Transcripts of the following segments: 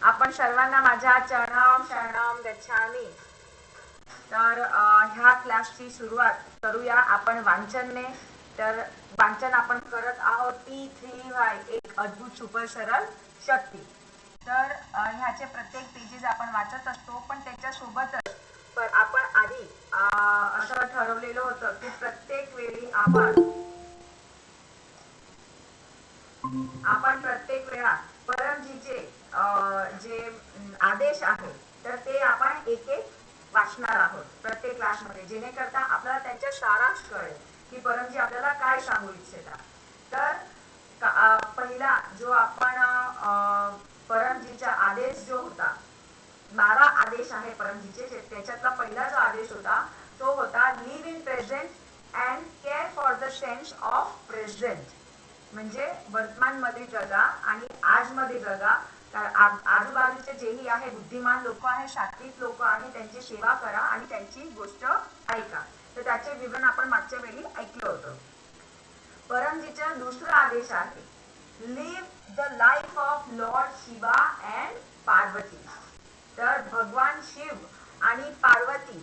आपण सर्वांना माझ्या चरणम शरणम गच्छामी. तर ह्या क्लासची सुरुवात करूया आपण वाचनने. तर वाचन आपण करत आहोत P3Y, एक अद्भुत सुपर सरळ शक्ती. तर ह्याचे प्रत्येक पेजेस आपण वाचत असतो, पण त्याच्यासोबतच आपण आधी असं ठरवलेलं होतं की प्रत्येक वेळी आपण प्रत्येक वेळा परमजीचे जे आदेश आहे तर ते आपण एक एक वाचणार आहोत प्रत्येक क्लासमध्ये, जेणेकरता आपल्याला त्यांच्या सारांश कळेल की परमजी आपल्याला काय सांगू इच्छितात. तर पहिला जो आपण परमजीचा आदेश जो होता, 12 आदेश आहे परमजीचे, त्याच्यातला पहिला जो आदेश होता तो होता live in present and care for the sense of present. म्हणजे वर्तमान मध्ये जगा आणि आज मध्ये जगा. आजूबाजूचे जेही आहे बुद्धिमान लोक आहे, सात्विक लोक आहे, त्यांची सेवा करा आणि त्यांची गोष्ट ऐका. तर त्याचे विवरण आपण मागच्या वेळी ऐकलं होतं. परमजीचा दुसरा आदेश आहे live the life of Lord Shiva and Parvati. तर भगवान शिव आणि पार्वती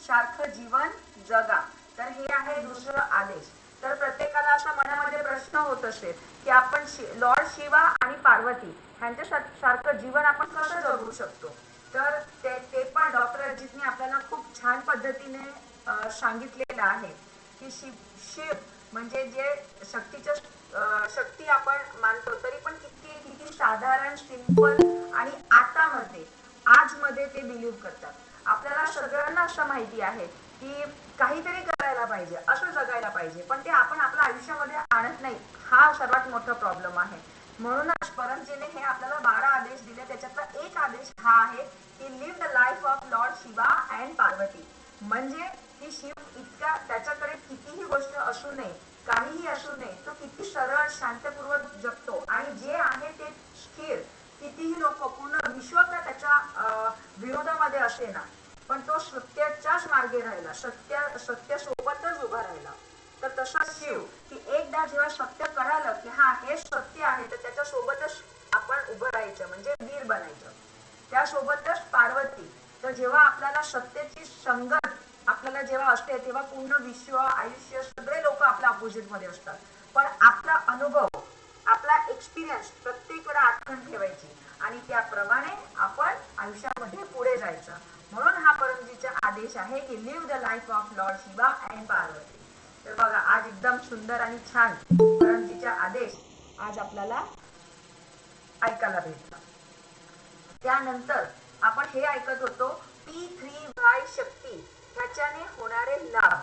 सारखं जीवन जगा. तर हे आहे दुसरं आदेश. तर प्रत्येकाला असा मनामध्ये प्रश्न होत असेल की आपण लॉर्ड शिवा आणि पार्वती ह्यांच्या सारखं जीवन आपण कसं जगू शकतो. तर ते पण डॉक्टर अजितने आपल्याला खूप छान पद्धतीने सांगितलेलं आहे की शिव म्हणजे जे शक्ती आपण मानतो, तरी पण किती किती साधारण, सिंपल आणि आजमध्ये ते बिलीव्ह करतात. आपल्याला सगळ्यांना असं माहिती आहे की काहीतरी करायला पाहिजे, असं जगायला पाहिजे, पण ते आपण आपल्या आयुष्यामध्ये आणत नाही. हा सर्वात मोठा प्रॉब्लेम आहे. म्हणूनच परमजीने हे आपल्याला 12 आदेश दिले. त्याच्यातला एक आदेश हा आहे की live the life of Lord Shiva and Parvati. म्हणजे की शिव इतका, त्याच्याकडे कितीही गोष्ट असू नये, काहीही असू नये, तो किती सरळ शांतपूर्वक जगतो आणि जे आहे ते स्थिर. कितीही लोक, पूर्ण विश्व त्याच्या विरोधामध्ये असे ना, पण तो सत्याच्याच मार्गे राहिला, सत्य सोबतच उभा राहिला. तर तसा शिव की एकदा जेव्हा सत्य कळालं की हा हे सत्य आहे, तर त्याच्या सोबतच आपण उभं राहायचं, म्हणजे वीर बनायचं. त्यासोबतच पार्वती. तर जेव्हा आपल्याला सत्याची संगत आपल्याला जेव्हा असते, तेव्हा पूर्ण विश्व, आयुष्य, सगळे लोक आपल्या अपोजिट मध्ये असतात, पण आपला अनुभव, आपला एक्सपिरियन्स प्रत्येक वेळा आठवण ठेवायची आणि त्याप्रमाणे आपण आयुष्यामध्ये पुढे जायचं. म्हणून हा परमजीचा आदेश आहे की live the life of Lord Shiva and Parvati. तर बघा, आज एकदम सुंदर आणि छान परमजीचा आदेश आज आपल्याला ऐकायला भेटला. त्यानंतर आपण हे ऐकत होतो P3Y शक्ती, ह्याच्याने होणारे लाभ.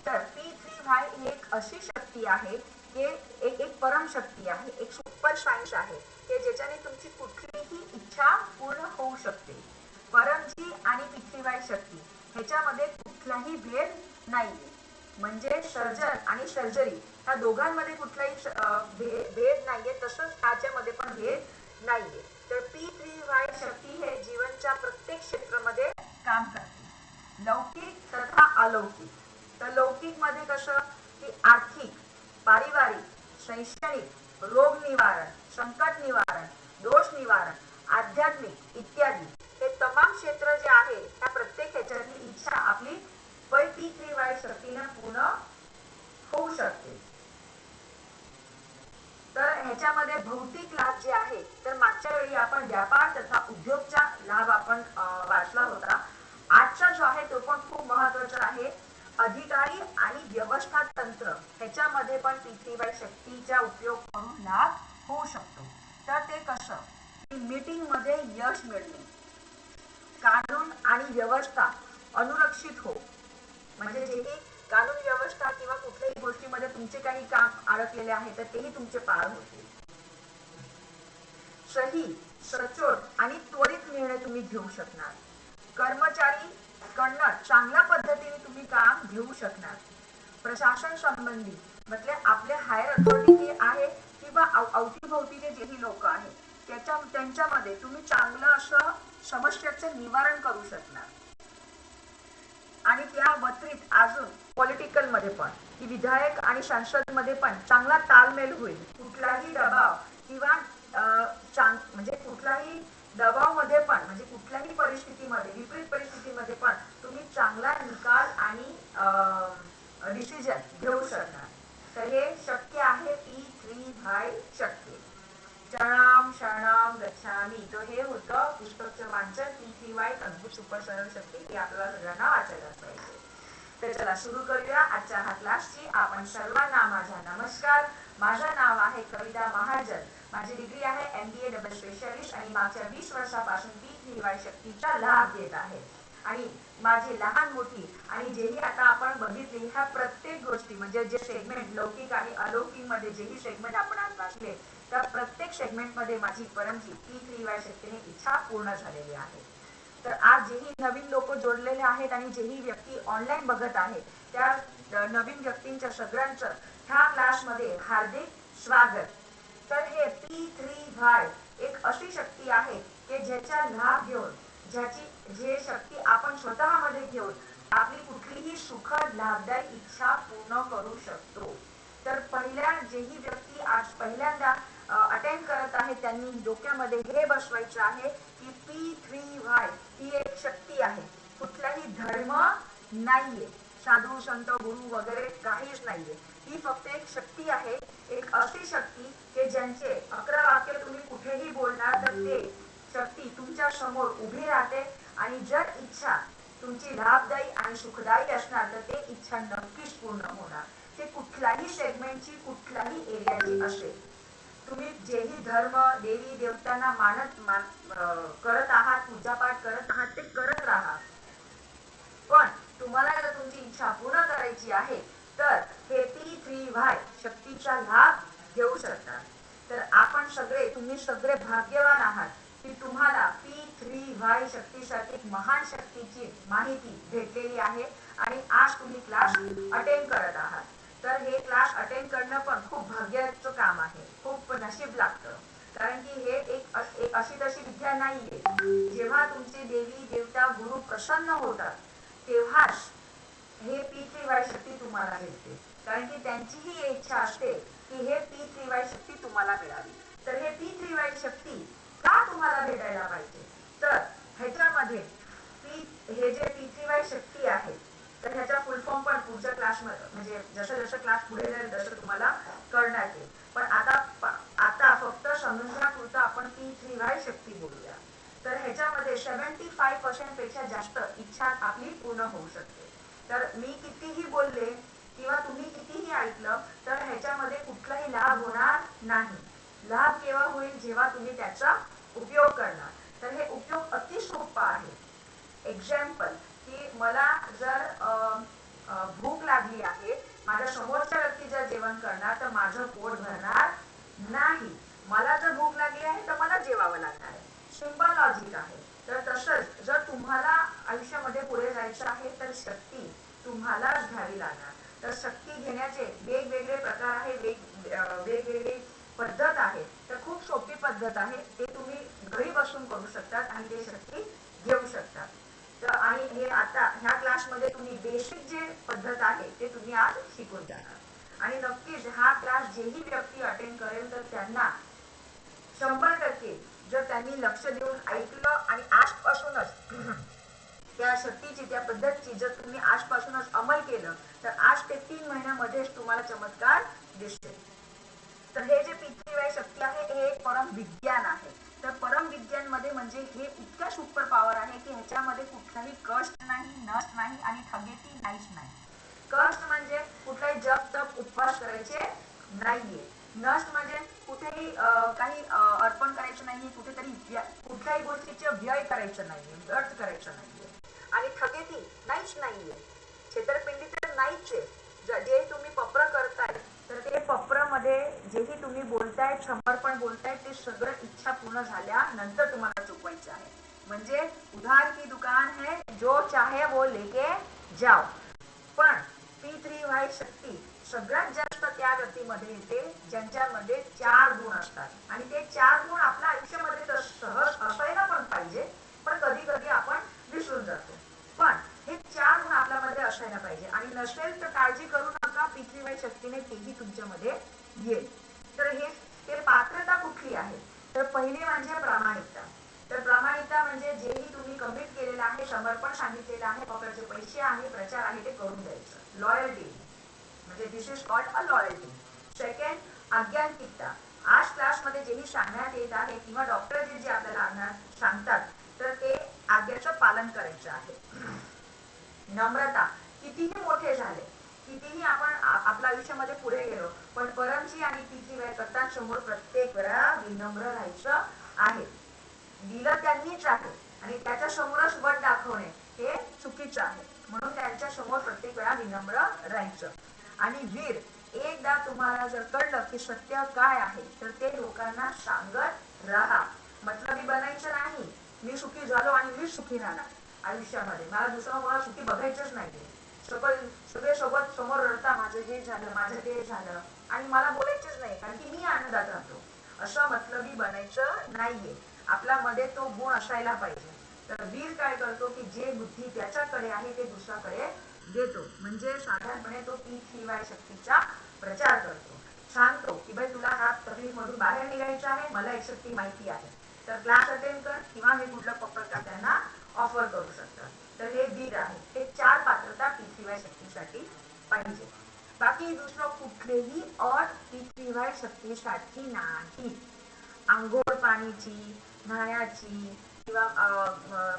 तर P3Y ही एक अशी शक्ती आहे, एक परम शक्ती आहे, एक सुपर सायन्स आहे की ज्याच्याने तुमची कुठलीही इच्छा पूर्ण होऊ शकते. परमजी आणि P3Y शक्ती ह्याच्यामध्ये कुठलाही भेद नाहीये. म्हणजे सर्जन आणि सर्जरी ह्या दोघांमध्ये कुठलाही भेद नाहीये, तसंच ह्याच्यामध्ये पण भेद नाहीये. तर P3Y शक्ती हे जीवनच्या प्रत्येक क्षेत्रामध्ये काम करते, लौकिक तथा अलौकिक. तर लौकिक मध्ये कसं की आर्थिक, पारिवारिक, शैक्षणिक, रोग निवारण, संकट निवारण, दोष निवारण, आध्यात्मिक इत्यादी हे तमाम क्षेत्र जे आहे त्या प्रत्येक ह्याच्यातली इच्छा आपली P3Y शक्तीने पूर्ण होऊ शकते. तर ह्याच्यामध्ये भौतिक लाभ जे आहे, तर मागच्या वेळी आपण व्यापार तथा उद्योगचा लाभ आपण वाचला होता. आजचा जो आहे तो पण खूप महत्वाचा आहे, अधिकारी आणि व्यवस्था तंत्र. ह्याच्यामध्ये पण P3Y शक्तीचा उपयोग करून लाभ होऊ शकतो. तर ते कसं की मीटिंग मध्ये यश मिळणे, कानून आणि व्यवस्था अनुरक्षित हो. म्हणजे जेही कानून व्यवस्था किंवा कुठल्याही गोष्टीमध्ये तुमचे काही काम अडकलेले आहे तर तेही तुमचे पार होतील. सही, सचोट आणि त्वरित निर्णय तुम्ही घेऊ शकणार. कर्मचारी कडनं चांगल्या पद्धतीने तुम्ही काम घेऊ शकणार. प्रशासन संबंधी म्हणजे आपले हायर अथॉरिटी आहे किंवा अवतीभोवतीचे जेही लोक आहेत त्यांच्यामध्ये तुम्ही चांगलं असं समस्याचं निवारण करू शकणार. आणि त्या व्यतिरिक्त अजून पॉलिटिकल मध्ये पण की विधायक आणि संसद मध्ये पण चांगला ताळमेळ होईल. कुठलाही दबाव किंवा म्हणजे कुठलाही दबावमध्ये पण म्हणजे कुठल्याही परिस्थितीमध्ये, विपरीत परिस्थितीमध्ये पण तुम्ही चांगला निकाल आणि डिसिजन घेऊ शकणार. तर हे शक्य आहे P3Y शक्ती. शरणाम शरणाम गच्छामी. तो हे होतं पुस्तकचं वाचन P3Y अद्भुत सुपर सरळ शक्ती. हे आपल्याला सगळ्यांना वाचायलाच पाहिजे. तर चला सुरू करूया आजच्या हा क्लासची. आपण सर्वांना माझा नमस्कार. माझं नाव आहे कविता महाजन. माझी डिग्री आहे MBA डबल स्पेशलिस्ट आणि मागच्या 20 वर्षापासून P3Y शक्तीचा लाभ घेत आहे. आणि माझी लहान मोठी आणि जेही आता आपण बघितली ह्या प्रत्येक गोष्टी म्हणजे जे सेगमेंट लौकिक आणि अलौकिक मध्ये जेही सेगमेंट आपण आज वाचले त्या प्रत्येक सेगमेंट मध्ये माझी परमची P3Y शक्तीने इच्छा पूर्ण झालेली आहे. तर आज जेही नवीन लोक जोडलेले आहेत आणि जेही व्यक्ती ऑनलाईन बघत आहेत त्या नवीन व्यक्तींच्या सगळ्यांचं ह्या क्लासमध्ये हार्दिक स्वागत. तर हे P3Y एक अशी शक्ती आहे की ज्याचा लाभ घेऊन जे शक्ती आपण स्वतःमध्ये घेऊन आपली कुठलीही सुखद लाभदायी इच्छा पूर्ण करू शकतो. तर पहिल्या जेही व्यक्ती आज पहिल्यांदा अटेंड करत आहे त्यांनी डोक्यामध्ये हे बसवायचं आहे की P3Y ही एक शक्ती आहे. कुठलाही धर्म नाहीये, साधू संत गुरु वगैरे काहीच नाहीये. ही फक्त एक शक्ती आहे, एक अशी शक्ती की ज्यांचे 11 वाक्य तुम्ही कुठेही बोलणार तर ते शक्ती तुमच्या समोर उभी राहते आणि जर इच्छा तुमची लाभदायी आणि सुखदायी असणार तर ते इच्छा नक्कीच पूर्ण होणार. ते कुठल्याही सेगमेंटची कुठल्याही एरियाची असेल. तुम्ही जेही धर्म देवी देवतांना करत आहात, पूजापाठ करत आहात ते करत राहा. पण तुम्हाला जर तुमची इच्छा पूर्ण करायची आहे तर हे P3Y शक्तीचा लाभ घेऊ शकता. तर आपण सगळे तुम्ही सगळे भाग्यवान आहात की तुम्हाला P3Y शक्तीसाठी एक महान शक्तीची माहिती भेटलेली आहे आणि आज तुम्ही क्लास अटेंड करत आहात. तर हे क्लास अटेंड करणं पण खूप भाग्याचं काम आहे, खूप नशीब लागतं. कारण की हे एक अशी तशी विद्या नाहीये. जेव्हा तुमचे देवी देवता गुरु प्रसन्न होतात तेव्हाच हे P3Y शक्ती तुम्हाला भेटते. कारण की त्यांचीही इच्छा असते की हे P3Y शक्ती तुम्हाला मिळावी. तर हे P3Y शक्ती का तुम्हाला भेटायला पाहिजे तर ह्याच्यामध्ये हे जे P3Y शक्ती आहे तर ह्याचा फुल फॉर्म पण पुढच्या क्लासमध्ये म्हणजे जसं जसं क्लास पुढे जाईल तसं तुम्हाला कळण्यात येईल. पण आता फक्त समजण्यापुरतं आपण P3Y शक्ती बोलूया. तर ह्याच्यामध्ये 75% पेक्षा जास्त इच्छा आपली पूर्ण होऊ शकते. तर मी कितीही बोलले किंवा तुम्ही कितीही ऐकलं तर ह्याच्यामध्ये कुठलाही लाभ होणार नाही. लाभ केव्हा होईल जेव्हा तुम्ही त्याचा उपयोग करणार. तर हे उपयोग अति सोपा आहे. एक्झाम्पल की मला जर भूक लागली आहे, माझ्या समोरच्या व्यक्ती जर जेवण करणार तर माझं पोट भरणार नाही. मला जर भूक लागली आहे तर मला जेवावं लागणार आहे. सिंपल लॉजिक आहे. तर तसंच जर तुम्हाला आयुष्यामध्ये पुढे जायचं आहे तर शक्ती तुम्हालाच घ्यावी लागणार. तर शक्ती घेण्याचे वेगवेगळे प्रकार आहे, वेगवेगळी पद्धत आहे. तर खूप सोपी पद्धत आहे. ते तुम्ही घरी बसून करू शकतात आणि ते शक्ती घेऊ शकतात. तर आणि हे आता ह्या क्लासमध्ये तुम्ही बेसिक जे पद्धत आहे ते तुम्ही आज शिकून जाणार. आणि नक्कीच हा क्लास जेही व्यक्ती अटेंड करेल तर त्यांना 100% जर त्यांनी लक्ष देऊन ऐकलं आणि आजपासूनच त्या शक्तीची त्या पद्धतीची जर तुम्ही आजपासूनच अंमल केलं तर आज ते 3 महिन्यामध्येच तुम्हाला चमत्कार दिसेल. तर हे जे P3Y शक्ती आहे हे एक परम विज्ञान आहे. तर परम विज्ञान मध्ये म्हणजे हे इतकं सुपर पॉवर आहे की ह्याच्यामध्ये कुठलाही कष्ट नाही, नष्ट नाही आणि ठगेती नाहीच नाही. कष्ट म्हणजे कुठलाही जप तप उपवास करायचे नाहीये. नष्ट म्हणजे कुठेही काही अर्पण करायचं नाहीये, कुठेतरी कुठल्याही गोष्टीचे व्यय करायचं नाहीये, व्यर्थ करायचं नाहीये. आणि ठगेती नाहीच नाहीये, छेतरपिंडी तर नाहीच आहे. जे तुम्ही पप्र करताय तर ते पप्रामध्ये जेही तुम्ही बोलताय समर्पण बोलताय ते सगळं इच्छा पूर्ण झाल्यानंतर तुम्हाला चुकवायचं आहे. म्हणजे उधार की दुकान है, जो चाहे वो लेके जाओ. पण P3Y शक्ती सगळ्यात जास्त त्या व्यक्तीमध्ये येते ज्यांच्यामध्ये 4 गुण असतात आणि ते 4 गुण आपल्या आयुष्यामध्ये तर सहज असायला पण पाहिजे, पण कधी कधी आपण विसरून जातो. पण हे 4 गुण आपल्यामध्ये असायला पाहिजे आणि नसेल तर काळजी करू नका, P3Y शक्तीने तेही तुमच्यामध्ये येईल. तर हे पात्रता कुठली आहे तर पहिली म्हणजे प्रामाणिकता. तर प्रामाणिकता म्हणजे जेही तुम्ही कमिट केलेलं आहे, समर्पण सांगितलेलं आहे, पकडचे पैसे आहे, प्रचार आहे, ते करून द्यायचं. लॉयल्टी म्हणजे this is called a loyalty. Second आज्ञानिकता. आज क्लासमध्ये जेही सांगण्यात येत आहे किंवा डॉक्टर जे आपल्याला सांगतात तर ते आज्ञेचं पालन करायचं आहे. नम्रता. कितीही मोठे झाले, कितीही आपण आपल्या आयुष्यामध्ये पुढे गेलो, पण परमजी आणि पृथ्वीबाई कथांसमोर प्रत्येक वेळा विनम्र राहायचं आहे. दिलं त्यांनीच आहे आणि त्याच्या समोरच वट दाखवणे हे चुकीचं आहे, म्हणून त्यांच्या समोर प्रत्येक वेळा विनम्र राहायचं. आणि वीर. एकदा तुम्हाला जर कळलं की सत्य काय आहे तर ते लोकांना सांगत राहा. मतलबी बनायचं नाही, मी सुखी झालो आणि मीच सुखी राहणार आयुष्यामध्ये, मला दुसरं कोणाला सुखी बघायचंच नाही. सगळे सोबत समोर रडता माझं जे झालं, माझं ते झालं, आणि मला बोलायचंच नाही कारण की मी आनंदात राहतो. असं मतलबी बनायचं नाहीये. आपल्या मध्ये तो गुण असायला पाहिजे. तर वीर काय करतो की जे बुद्धी त्याच्याकडे आहे ते दुसऱ्याकडे देतो, म्हणजे साधारणपणे तो पीठीवाय शक्तीचा प्रचार करतो. सांगतो की भाई तुला ह्या तकलीफ मधून बाहेर निघायचं आहे, मला एक शक्ती माहिती आहे, तर क्लास अटेंड कर किंवा हे कुठलं प्रकार त्यांना ऑफर करू शकतात. तर हे वीर आहे. हे 4 पात्रता पीठीवाय शक्तीसाठी पाहिजे. बाकी दुसरं कुठलेही अट पीठीवाय शक्तीसाठी नाही. आंघोळ पाणीची, न्हाण्याची किंवा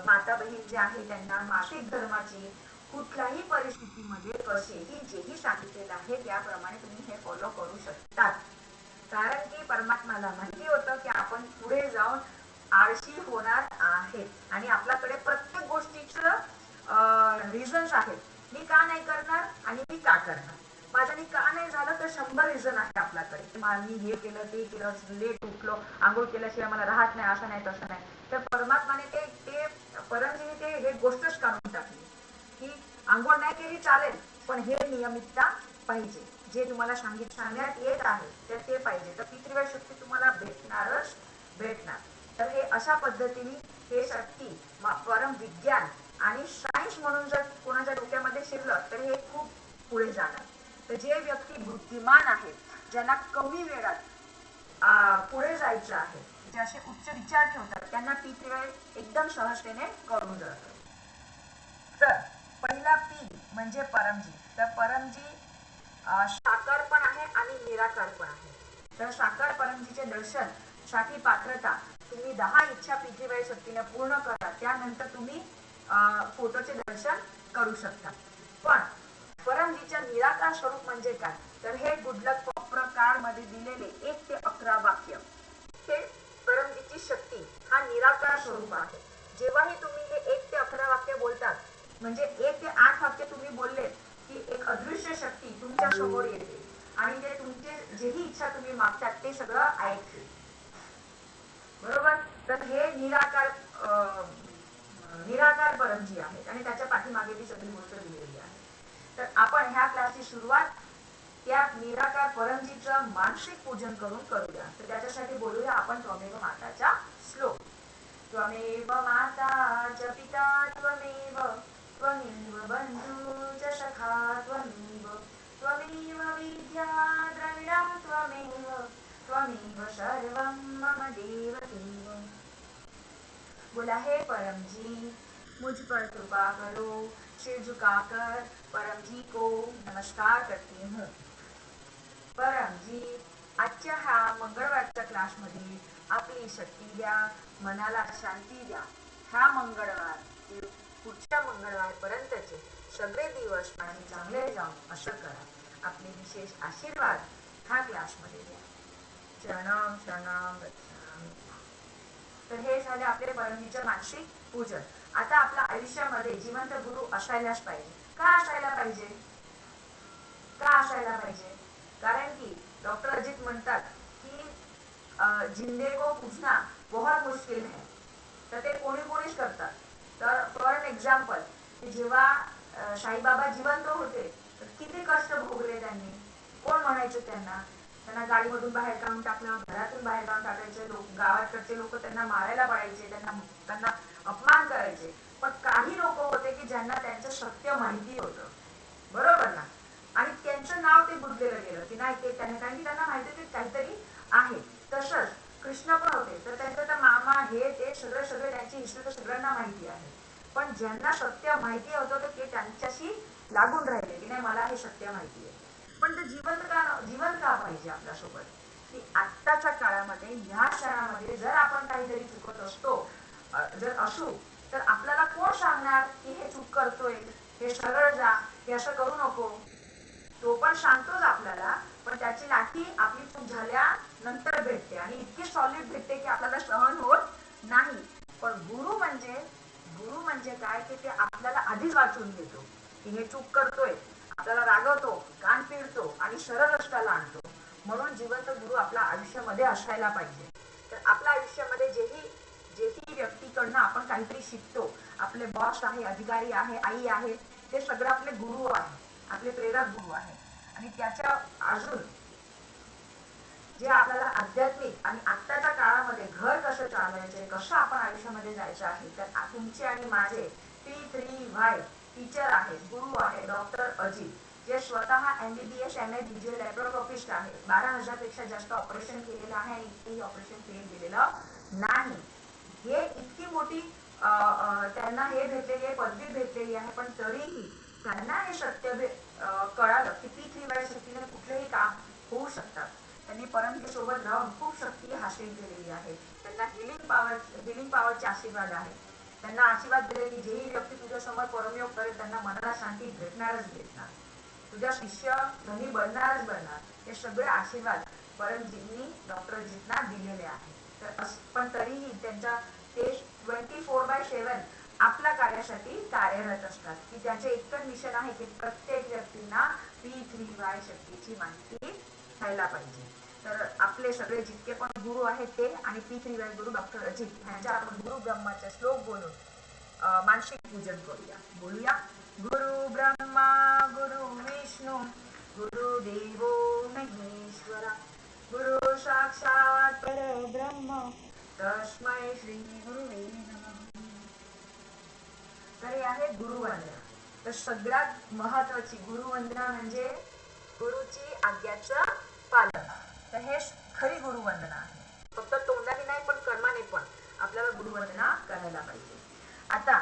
माता बहीण जे आहे त्यांना मासिक धर्माची कुठल्याही परिस्थितीमध्ये कसेही जेही सांगितलेलं आहे त्याप्रमाणे तुम्ही हे फॉलो करू शकतात. कारण की परमात्माला माहिती होतं की आपण पुढे जाऊन आळशी होणार आहेत आणि आपल्याकडे प्रत्येक गोष्टीचं रिझन्स आहेत. मी का नाही करणार आणि मी का करणार, माझ्याने का नाही झालं तर 100 रिझन आहे आपल्याकडे. मी हे केलं, ते केलं, लेट उठलो, आंघोळ केल्याशिवाय मला राहत नाही, असं नाही तसं नाही. तर परमात्माने ते परमजीने ते हे गोष्टच काढून टाकली की आंघोळ नाही केली चालेल, पण हे नियमितता पाहिजे. जे तुम्हाला सांगण्यात येत आहे तर ते पाहिजे. तर पितृवाय शक्ती तुम्हाला भेटणारच भेटणार. तर हे अशा पद्धतीने हे शक्ती परम विज्ञान आणि सायन्स म्हणून जर कोणाच्या डोक्यामध्ये शिरलं तर हे खूप पुढे जाणार. तर जे व्यक्ती बुद्धिमान आहेत, ज्यांना कमी वेळात पुढे जायचं आहे, जे असे उच्च विचार ठेवतात, त्यांना पीठीवाय एकदम सहजतेने करून जातं. तर पहिला पी म्हणजे परमजी. तर परमजी साकार पण आहे आणि निराकार पण आहे. तर साकार परमजीचे दर्शन साठी पात्रता तुम्ही 10 इच्छा पीठीवाय शक्तीने पूर्ण करा, त्यानंतर तुम्ही फोटोचे दर्शन करू शकता. पण परमजीच्या निराकार स्वरूप म्हणजे काय, तर हे गुडलक प्रकार मध्ये दिलेले 1 ते 11 वाक्य हे परमजीची शक्ती हा निराकार स्वरूप आहे. जेव्हाही तुम्ही हे 1 ते 11 वाक्य बोलतात, म्हणजे 1 ते 8 वाक्य तुम्ही बोलले की एक अदृश्य शक्ती तुमच्या समोर येते आणि ते तुमचे जेही इच्छा तुम्ही मागतात ते सगळं ऐकते, बरोबर. तर हे निराकार परमजी आहे आणि त्याच्या पाठीमागे ती सगळी गोष्ट दिलेली आहे. तर आपण ह्या क्लासची सुरुवात त्या निराकार परमजीचं मानसिक पूजन करून करूया. तर त्याच्यासाठी बोलूया आपण त्वमेव माताचा श्लोक. त्वमेव माता च पिता त्वमेव, त्वमेव बंधू च सखा त्वमेव, त्वमेव विद्या द्रविणं त्वमेव, त्वमेव सर्वं मम देव देव. बोला हे परमजी मुझ पर कृपा करो, सिर झुकाकर परमजी को नमस्कार करती हूँ. परमजी आजच्या ह्या मंगळवारच्या क्लासमध्ये आपली शक्ती द्या, मनाला शांती द्या. ह्या मंगळवार ते पुढच्या मंगळवारपर्यंतचे सगळे दिवस आणि चांगले जाऊन असं करा. आपले विशेष आशीर्वाद ह्या क्लासमध्ये द्या. शरणम शरणम गच्छामि. तर हे झाले आपले परमजीचं मानसिक पूजन. आता आपल्या आयुष्यामध्ये जिवंत गुरु असायलाच पाहिजे. का असायला पाहिजे, का असायला पाहिजे, कारण की डॉक्टर अजित म्हणतात की जिंदे को पूछना बहुत मुश्किल है. तर ते कोणीच करतात. तर फॉर एन एक्झाम्पल की जेव्हा साईबाबा जिवंत होते तर किती कष्ट भोगले त्यांनी. कोण म्हणायचं त्यांना गाडीमधून बाहेर काढून टाकलं, घरातून बाहेर काढून टाकायचे, गावाकडचे लोक त्यांना मारायला पडायचे, त्यांना अपमान करायचे. पण काही लोक होते की ज्यांना त्यांचं सत्य माहिती होतं, बरोबर ना, आणि त्यांचं नाव ते बुडलेलं गेलं की नाही ते त्यांना, कारण की त्यांना माहिती होतं काहीतरी आहे. तसंच कृष्ण पण होते, तर त्यांचं तर मामा हे ते सगळे सगळे त्यांची हिस्ट्री तर सगळ्यांना माहिती आहे. पण ज्यांना सत्य माहिती होतं तर ते त्यांच्याशी लागून राहिले की नाही मला हे सत्य माहिती आहे. पण ते जीवन का पाहिजे आपल्यासोबत, की आत्ताच्या काळामध्ये ह्या क्षणामध्ये जर आपण काहीतरी चुकत असतो, जर असू, तर आपल्याला कोण सांगणार की हे चूक करतोय, हे सरळ जा, हे असं करू नको. तो पण सांगतोच आपल्याला, पण त्याची लाठी आपली चूक झाल्यानंतर भेटते आणि इतकी सॉलिड भेटते की आपल्याला सहन होत नाही. पण गुरु म्हणजे काय की ते आपल्याला आधीच वाचून देतो की हे चूक करतोय, आपल्याला रागवतो, कान पिळतो आणि सरळ रस्त्याला आणतो. म्हणून जिवंत गुरु आपल्या आयुष्यामध्ये असायला पाहिजे. तर आपल्या आयुष्यामध्ये जेही व्यक्तीकडनं आपण काहीतरी शिकतो, आपले बॉस आहे, अधिकारी आहे, आई आहे, ते सगळं आपले गुरु आहे, आपले प्रेरक गुरु आहे. आणि त्याच्या अजून जे आपल्याला आध्यात्मिक आणि आत्ताच्या काळामध्ये घर कसं चालवायचंय, कसं आपण आयुष्यामध्ये जायचं आहे, तर तुमचे आणि माझे P3Y टीचर आहेत, गुरु आहे डॉक्टर अजित, जे स्वतः MBBS MA BJ लॅप्रोस्कोपिस्ट आहे. 12,000 पेक्षा जास्त ऑपरेशन केलेलं आहे आणि इतकेही ऑपरेशन फेल गेलेलं नाही. हे इतकी मोठी त्यांना हे भेटलेली आहे, पदवी भेटलेली आहे, पण तरीही त्यांना हे सत्य कळालं की P3Y शक्तीने कुठलेही काम होऊ शकतात. त्यांनी परमजी सोबत राहून खूप शक्ती हासिल केलेली आहे. त्यांना हिलिंग पॉवरचे आशीर्वाद आहे. त्यांना आशीर्वाद दिले की जेही व्यक्ती तुझ्या समोर परमयोग करेल त्यांना मनाला शांती भेटणार. तुझा शिष्य धनी बनणार. हे सगळे आशीर्वाद परमजींनी डॉक्टर अजितना दिलेले आहे. तर पण तरीही त्यांच्या ते 24/7 आपल्या कार्यासाठी कार्यरत असतात, की त्यांचे एकच मिशन आहे की प्रत्येक व्यक्तींना P3Y शक्तीची माहिती व्हायला पाहिजे. तर आपले सगळे जितके पण गुरु आहेत ते आणि P3Y गुरु डॉक्टर अजित यांच्या आपण गुरु ब्रह्माचे श्लोक बोलून मानसिक पूजन करूया. बोलूया. गुरु ब्रह्मा गुरु विष्णू गुरुदेवो महेश्वरा गुरु साक्षात परब्रह्म तस्मै श्री गुरुवे नमः. तर हे आहे गुरुवंदना. तर सगळ्यात महत्वाची गुरुवंदना म्हणजे गुरुची आज्ञाचं पालन. तर हे खरी गुरुवंदना आहे. फक्त तोंडाने नाही पण कर्माने पण आपल्याला गुरुवंदना करायला पाहिजे. आता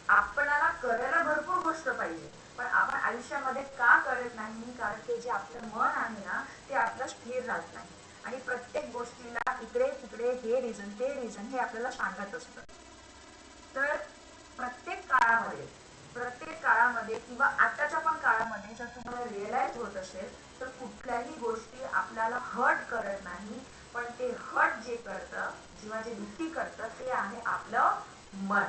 आपल्याला करायला भरपूर गोष्ट पाहिजे, पण आपण आयुष्यामध्ये का करत नाही, कारण ते जे आपलं मन आहे ना ते आपलं स्थिर राहत नाही आणि प्रत्येक गोष्टीला इकडे तिकडे हे रिझन हे आपल्याला सांगत असतं. तर प्रत्येक काळामध्ये किंवा आताच्या पण काळामध्ये जर तुम्हाला रिअलाइज होत असेल तर कुठल्याही गोष्टी आपल्याला हर्ट करत नाही, पण ते हर्ट जे करतं, जेव्हा जे दुःखी करतं ते आहे आपलं मन.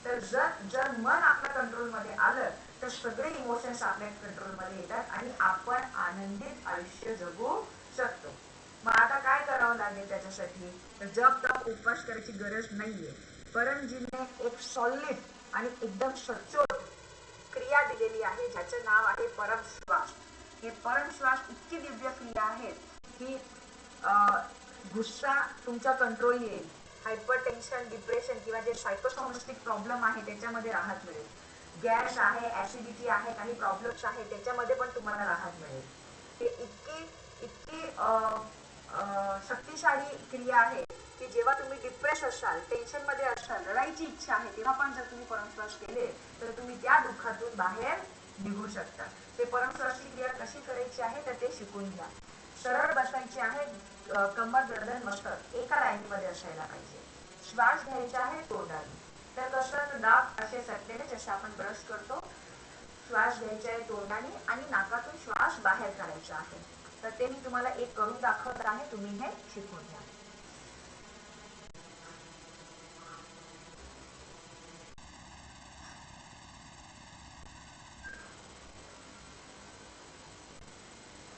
तर जर मन आपल्या कंट्रोलमध्ये आलं तर सगळे इमोशन्स आपल्या कंट्रोलमध्ये येतात आणि आपण आनंदित आयुष्य जगू शकतो. मग आता काय करावं लागेल त्याच्यासाठी, तर जप तप उपवास करायची गरज नाहीये. परमजीने एक सॉलिड आणि एकदम सचोट क्रिया दिलेली आहे ज्याचं नाव आहे परमश्वास. हे परमश्वास इतकी दिव्य क्रिया आहे की गुस्सा तुमच्या कंट्रोल येईल, हायपरटेन्शन, डिप्रेशन किंवा जे सायकोसोमॅटिक प्रॉब्लेम आहे त्याच्यामध्ये राहत मिळेल, गॅस आहे, ऍसिडिटी आहे, काही प्रॉब्लेम्स आहे त्याच्यामध्ये पण तुम्हाला राहत मिळेल. हे इतकी शक्तिशाली क्रिया आहे की जेव्हा तुम्ही डिप्रेस असाल, टेन्शन मध्ये असाल, लढाईची इच्छा आहे, तेव्हा पण जर तुम्ही परमश्वास केले तर तुम्ही त्या दुःखातून बाहेर निघू शकता. ते परमश्वासची क्रिया कशी करायची आहे तर ते शिकून घ्या. सरळ बसायचे आहे, कंबर गर्दन मस्तक एका लाईन मध्ये असायला पाहिजे. श्वास घ्यायचा आहे तोंडाने. तर कसं दात असे सटलेले जसे आपण ब्रश करतो, श्वास घ्यायचा आहे तोंडाने आणि नाकातून श्वास बाहेर काढायचा आहे. तर ते मी तुम्हाला एक करून दाखवत आहे, तुम्ही हे शिकून घ्या.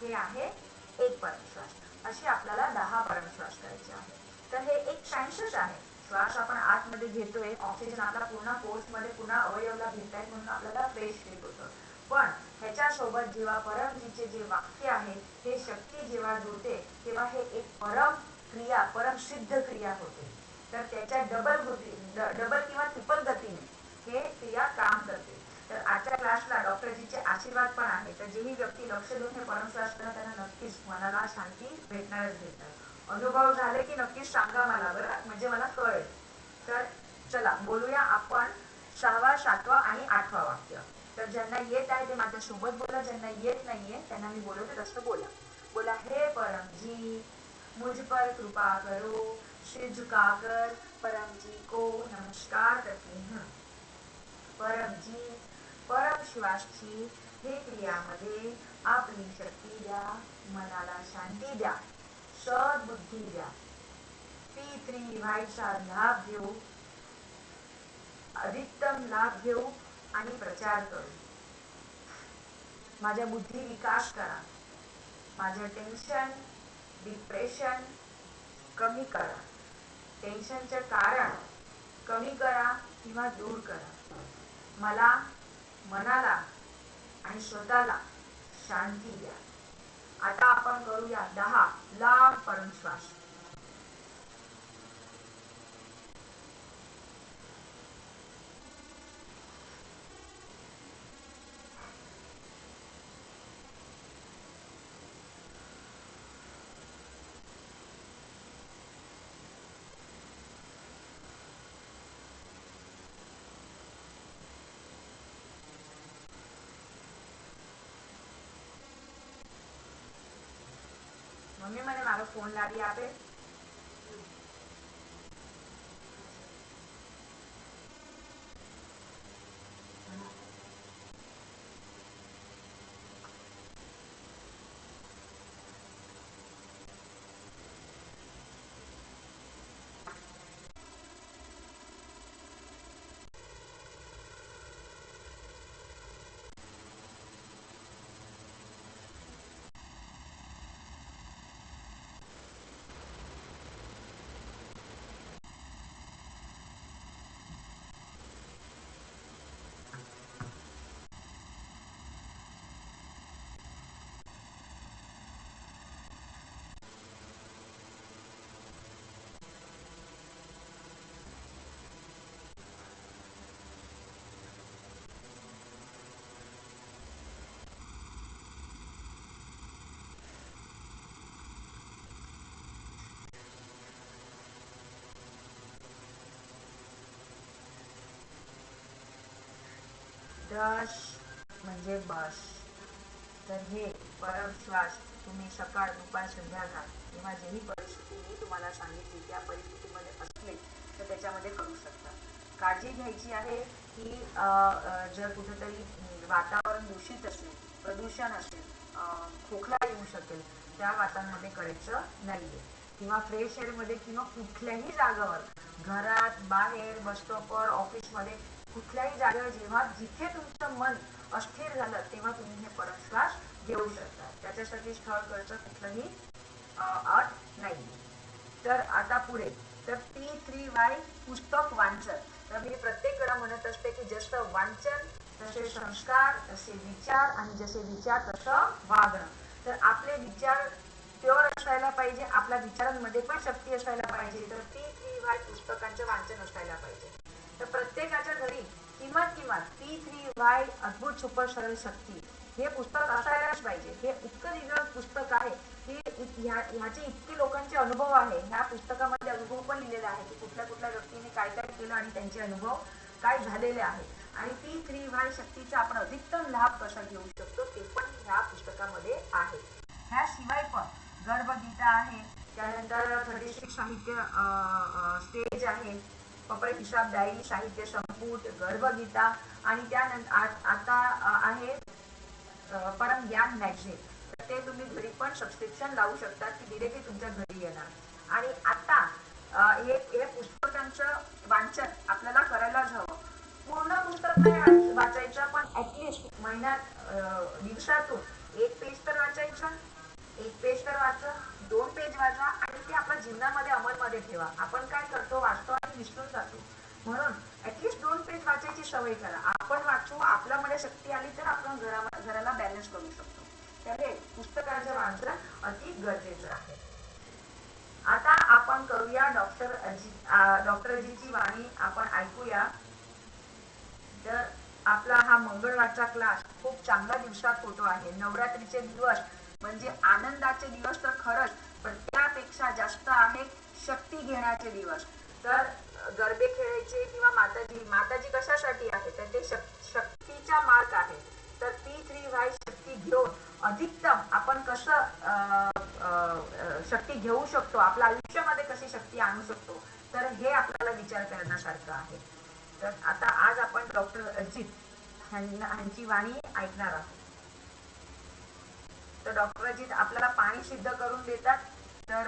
हे आहे एक परमश्वास. असे आपल्याला 10 परमश्वास करायचे आहे. तर हे एक सायन्सच आहे. श्वास आपण आतमध्ये घेतोय, ऑक्सिजन आपला पूर्ण कोर्समध्ये पुन्हा अवयवला घेताय म्हणून आपल्याला फ्रेश फील होतं. पण ह्याच्यासोबत जेव्हा परमजीचे जे वाक्य आहे हे शक्ती जेव्हा जुळते तेव्हा हे एक परम सिद्ध क्रिया होते. तर त्याच्या डबल किंवा ट्रिपल गतीने हे क्रिया काम करते. तर आजच्या क्लासला डॉक्टरजीचे आशीर्वाद पण आहे. तर जेही व्यक्ती लक्ष देऊन हे परमश्वास करतात त्यांना नक्कीच मनाला शांती भेटणारच भेटणार. अनुभव झाले की नक्कीच सांगा मला बरं, म्हणजे मला कळेल. तर चला बोलूया आपण 6वा, 7वा आणि 8वा वाक्य. तर ज्यांना येत आहे ते माझ्या सोबत बोला, ज्यांना येत नाहीये त्यांना मी बोलवते तसं बोला. बोला, हे परम जी मुझ पर कृपा करो, सिर झुकाकर परम जी को नमस्कार करती हूँ. परम जी, परम शिवाची हे क्रियामध्ये आपली शक्ती द्या, मनाला शांती द्या, सद्बुद्धी द्या. P3 व्हायचा लाभ घेऊ, अधिकतम लाभ घेऊ आणि प्रचार करू. माझ्या बुद्धी विकास करा, माझं टेन्शन, डिप्रेशन कमी करा, टेन्शनचे कारण कमी करा किंवा दूर करा. मला, मनाला आणि स्वतःला शांती द्या. आता आपण करूया 10 लांब परमश्वास. મમ્મી મને મારો ફોન લાવી આપે. दश म्हणजे बस. तर हे परमश्वास तुम्ही सकाळ, दुपार, संध्याकाळ किंवा जेही परिस्थिती मी तुम्हाला सांगितली त्या परिस्थितीमध्ये असले तर त्याच्यामध्ये करू शकता. काळजी घ्यायची आहे की जर कुठेतरी वातावरण दूषित असेल, प्रदूषण असेल, खोकला येऊ शकेल त्या वातावरणामध्ये करायचं नाहीये. किंवा फ्रेश एअरमध्ये किंवा कुठल्याही जागेवर, घरात, बाहेर, बस स्टॉपवर, ऑफिसमध्ये, कुठल्याही जागेवर जेव्हा जिथे तुमचं मन अस्थिर झालं तेव्हा तुम्ही हे परमश्वास घेऊ शकता. त्याच्यासाठी स्थळ खर्च कुठलंही अट नाही. तर आता पुढे, तर P3Y पुस्तक वाचन. तर मी प्रत्येक वेळा म्हणत असते की जसं वाचन तसे संस्कार, तसे विचार आणि जसे विचार तसं वागणं. तर आपले विचार प्युअर असायला पाहिजे, आपल्या विचारांमध्ये पण शक्ती असायला पाहिजे. तर P3Y पुस्तकांचं वाचन असायला पाहिजे. तर प्रत्येकाच्या घरी किमान P3Y अद्भुत सुपर सरळ शक्ती हे पुस्तक असायलाच पाहिजे. हे इतकं दिव्य पुस्तक आहे की ह्याचे इतके लोकांचे अनुभव आहे. ह्या पुस्तकामध्ये अनुभव पण लिहिलेला आहे की कुठल्या कुठल्या व्यक्तीने काय काय केलं आणि त्यांचे अनुभव काय झालेले आहे. आणि P3Y शक्तीचा आपण अधिकतम लाभ कसा घेऊ शकतो ते पण ह्या पुस्तकामध्ये आहे. ह्याशिवाय पण गर्भगीता आहे, त्यानंतर 36 साहित्य स्टेज आहे, पपई हिसाब डायरी, साहित्य संपुट, गर्भगीता आणि त्यानंतर आता आहे परम ज्ञान मॅगझिन. ते तुम्ही घरी पण सबस्क्रिप्शन लावू शकता की डिरेक्टली तुमच्या घरी येणार. आणि आता हे पुस्तकांचं वाचन आपल्याला करायलाच हवं. पूर्ण पुस्तक नाही वाचायचं पण ऍटलिस्ट महिन्यात दिवसातून एक पेज तर वाचायचं. एक पेज तर वाचा, 2 पेज वाचा आणि ते आपल्या जीवनामध्ये अंमलमध्ये ठेवा. आपण काय करतो, वाचतो आणि विसरून जातो. म्हणून ऍटलिस्ट 2 पेज वाचायची सवय करा. आपण वाचू, आपल्यामध्ये शक्ती आली तर आपण घराला बॅलन्स करू शकतो. त्यामुळे पुस्तकांचं वाचन अति गरजेचं आहे. आता आपण करूया डॉक्टरजीची वाणी आपण ऐकूया. तर आपला हा मंगळवारचा क्लास खूप चांगल्या दिवसात होतो आहे. नवरात्रीचे दिवस म्हणजे आनंदाचे दिवस तर खरंच पण त्यापेक्षा जास्त आहे शक्ती घेण्याचे दिवस. तर गरबे खेळायचे किंवा माताजी कशासाठी आहे, तर ते शक्तीचा मार्ग आहे. तर ती स्त्रीवाई शक्ती घेऊन अधिकतम आपण कसं शक्ती घेऊ शकतो, आपल्या आयुष्यामध्ये कशी शक्ती आणू शकतो, तर हे आपल्याला विचार करण्यासारखं आहे. तर आता आज आपण डॉक्टर अजित यांची वाणी ऐकणार आहोत. तर डॉक्टर अजित आपल्याला पाणी सिद्ध करून देतात. तर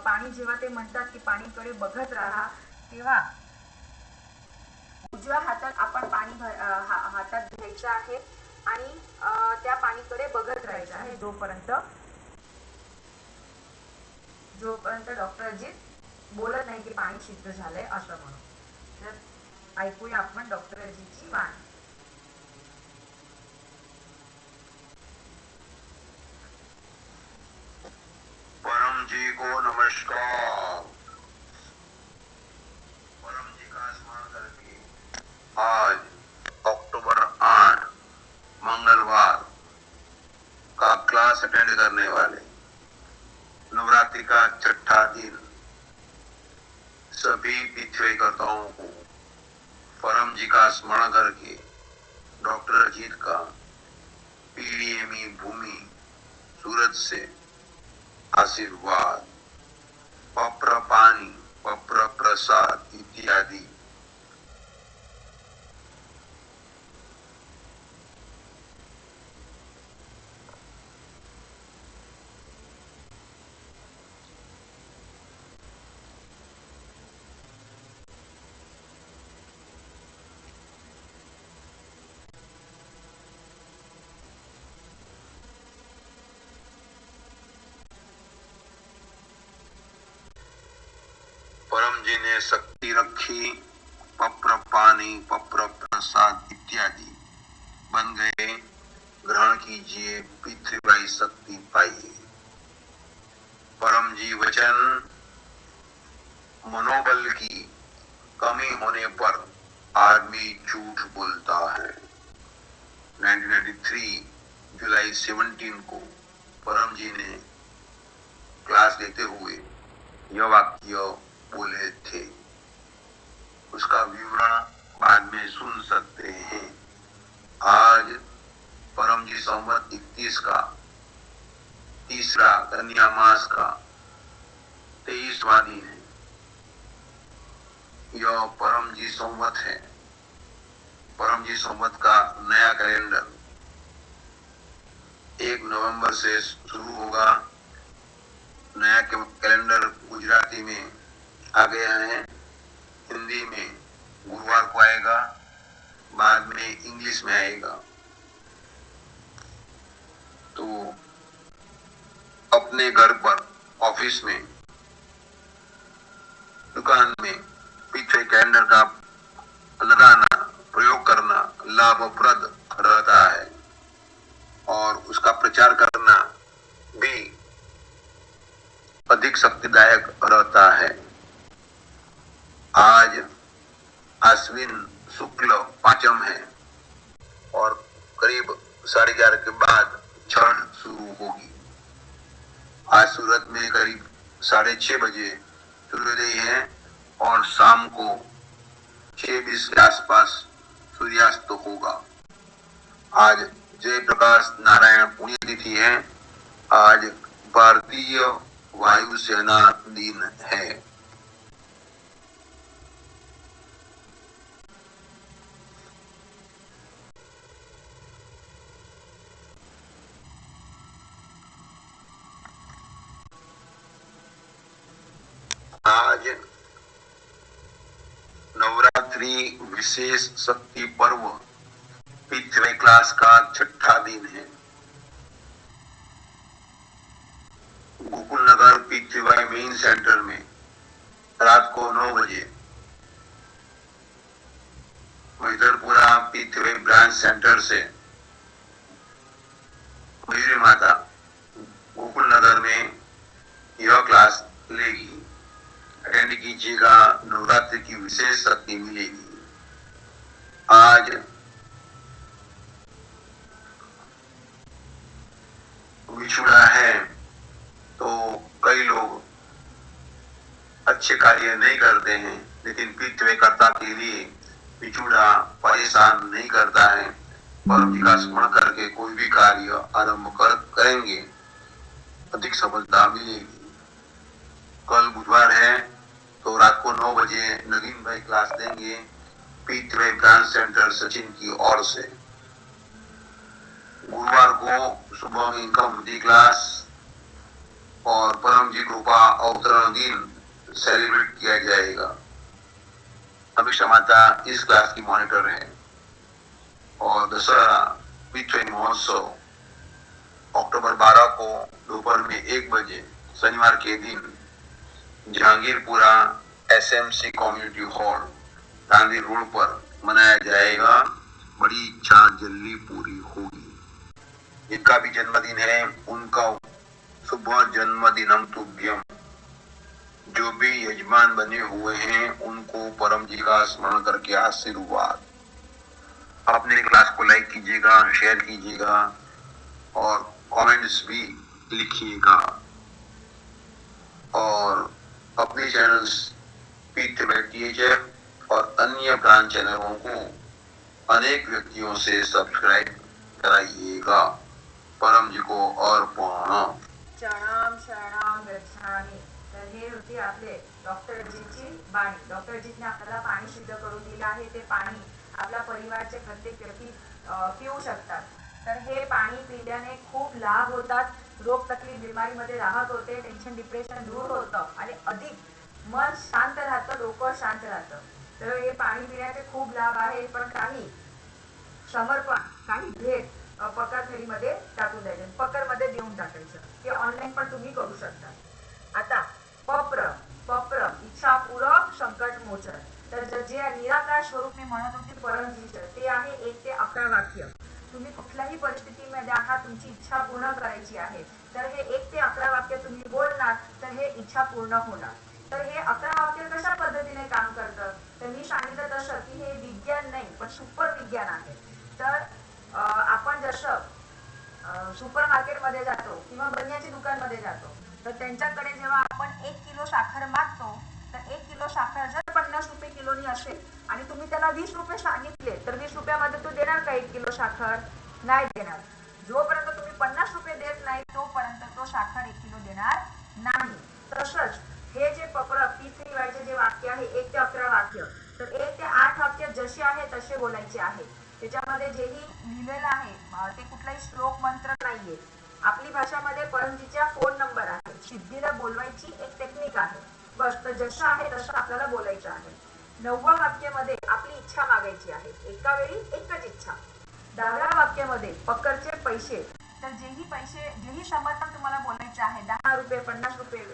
पाणी जेव्हा ते म्हणतात की पाणीकडे बघत राहा, तेव्हा उजव्या हातात आपण पाणी हातात घ्यायचं आहे आणि त्या पाणीकडे बघत राहायचं आहे जोपर्यंत डॉक्टर अजित बोलत नाही की पाणी सिद्ध झालंय असं म्हणून. तर ऐकूया आपण डॉक्टर अजितची वाणी. परम जी को नमस्कार। परम जी का स्मरण करके आज अक्टूबर 8 मंगलवार का क्लास अटेंड करने वाले नवरात्रि का छठा दिन सभी पिछवेकर्ताओं को परम जी का स्मरण करके डॉक्टर अजीत का पीडीएमई भूमि सूरत से आशीर्वाद, पप्र पानी, पप्र प्रसाद इत्यादि परम जी ने शक्ति रखी, पप्र पानी, पप्र प्रसाद इत्यादि बन गए। ग्रहण कीजिए, पृथ्वीबाई शक्ति पाइए। परम जी वचन, मनोबल की कमी होने पर आदमी झूठ बोलता है। 1993 जुलाई 17 को परम जी ने क्लास लेते हुए यह वाक्य बोले थे। उसका विवरण बाद में सुन सकते हैं। आज परम जी संवत 31 का तीसरा कन्या मास का 23वां दिन है। यह परम जी संवत है। परम जी संवत का नया कैलेंडर 1 नवंबर से शुरू होगा। नया कैलेंडर गुजराती में आ गया है, हिंदी में गुरुवार को आएगा, बाद में इंग्लिश में आएगा। तो अपने घर पर, ऑफिस में, दुकान में पीछे कैलेंडर का लगाना, प्रयोग करना लाभप्रद रहता है और उसका प्रचार करना भी अधिक शक्तिदायक रहता है। आज आश्विन शुक्ल पांचम है और करीब 11:30 के बाद छठ शुरू होगी। आज सूरत में करीब 6:30 बजे सूर्योदय है और शाम को 6:20 के आसपास सूर्यास्त होगा। आज जयप्रकाश नारायण पुण्यतिथि है। आज भारतीय वायुसेना दिन है। आज नवरात्रि विशेष शक्ति पर्व पिछले क्लास का छठा दिन है। गोकुल नगर पीछेवाई मेन सेंटर में रात को 9 बजे, मैदरपुरा पीछेवाई ब्रांच सेंटर से मयूरी माता गोकुल नगर में यह क्लास लेगी। अटेंड कीजिएगा, नवरात्रि की विशेष शक्ति मिलेगी। आज विछुड़ा है तो कई अच्छे कार्य नहीं करते हैं, लेकिन पितृकर्ता के लिए पिछुड़ा परेशान नहीं करता है, परम जी का स्मरण करके कोई भी कार्य आरंभ करेंगे, अधिक सफलता मिलेगी। कल बुधवार है तो रात को 9 बजे नवीन भाई क्लास देंगे पितृ ब्रांच सेंटर सचिन की ओर से। गुरुवार को सुबह में इनकम वृद्धि क्लास और परम जी कृपा अवतरण दिन सेलिब्रेट किया जाएगा। अभिषा माता इस क्लास की मॉनिटर है और दशहरा पितृ महोत्सव अक्टूबर 12 को दोपहर में 1 बजे शनिवार के दिन Jahangirpura SMC community hall Gandhi road पर मनाया जाएगा। बड़ी इच्छा जल्दी पूरी होगी। जिनका भी जन्मदिन है उनका शुभ जन्मदिनम तुभ्यम। जो भी यजमान बने हुए हैं उनको परम जी का स्मरण करके आशीर्वाद। अपने क्लास को लाइक कीजिएगा, शेयर कीजिएगा और कमेंट्स भी लिखिएगा और अपने चैनल्स PTHF और अन्य ब्रांच चैनलों को अनेक व्यक्तियों से सब्सक्राइब कराइएगा। परम जी को अर्पण। चरणाम शरणाम गच्छामि। तर हे होती आपले डॉक्टरजीची बाणी। डॉक्टरजीने आपल्याला पाणी शुद्ध करून दिलं आहे। ते पाणी आपल्या परिवाराचे प्रत्येक व्यक्ती पिऊ शकतात। तर हे पाणी पिल्याने खूप लाभ होतात। रोग तकलीफ बिमारीमध्ये राहत होते, टेन्शन डिप्रेशन दूर होतं आणि अधिक मन शांत राहतं, डोकं शांत राहतं। तर हे पाणी पिण्याचे खूप लाभ आहे, पण काही समर्पण, काही भेट पकर फेरीमध्ये टाकून द्यायचे, पकर मध्ये देऊन टाकायचं। ते ऑनलाईन पण तुम्ही करू शकता। आता पप्र इच्छापूरक संकट मोचन। तर जे निराकार स्वरूप मी म्हणत होते परमजीचं, ते आहे 1 ते 11 वाक्य। तुम्ही कुठल्याही परिस्थितीमध्ये आहात, तुमची इच्छा पूर्ण करायची आहे, तर हे 1 ते 11 वाक्य तुम्ही बोलणार तर हे इच्छा पूर्ण होणार। तर हे 11 वाक्य कशा पद्धतीने काम करतं, तर मी सांगितलं तसं की हे विज्ञान नाही पण सुपर विज्ञान आहे। तर आपण जसं सुपर मार्केटमध्ये जातो किंवा बन्याच्या दुकानमध्ये जातो, तर त्यांच्याकडे जेव्हा आपण 1 किलो साखर मागतो, तर 1 किलो साखर जर 50 रुपये किलोनी असेल आणि तुम्ही त्याला 20 रुपये सांगितले, तर 20 रुपयामध्ये तो देणार का 1 किलो साखर? नाही देणार। जोपर्यंत तुम्ही 50 रुपये देत नाही तोपर्यंत तो साखर 1 किलो देणार नाही। तसंच हे जे PTHF जे वाक्य आहे 1 ते 11 वाक्य, तर 1 ते 8 वाक्य जसे आहे तसे बोलायचे आहे। त्याच्यामध्ये जेही लिहिलेलं आहे ते कुठलाही श्लोक मंत्र नाहीये। आपली भाषामध्ये परमजीचा फोन नंबर आहे, सिद्धीला बोलवायची एक टेक्निक आहे, बस। तर जसं आहे तसं आपल्याला बोलायचं आहे। 9व्या वाक्यामध्ये आपली इच्छा मागायची आहे, एका वेळी एकच इच्छा। 10व्या वाक्यामध्ये पकरचे पैसे, तर जेही समर्पण तुम्हाला बोलायचे आहे, 10 रुपये 50 रुपये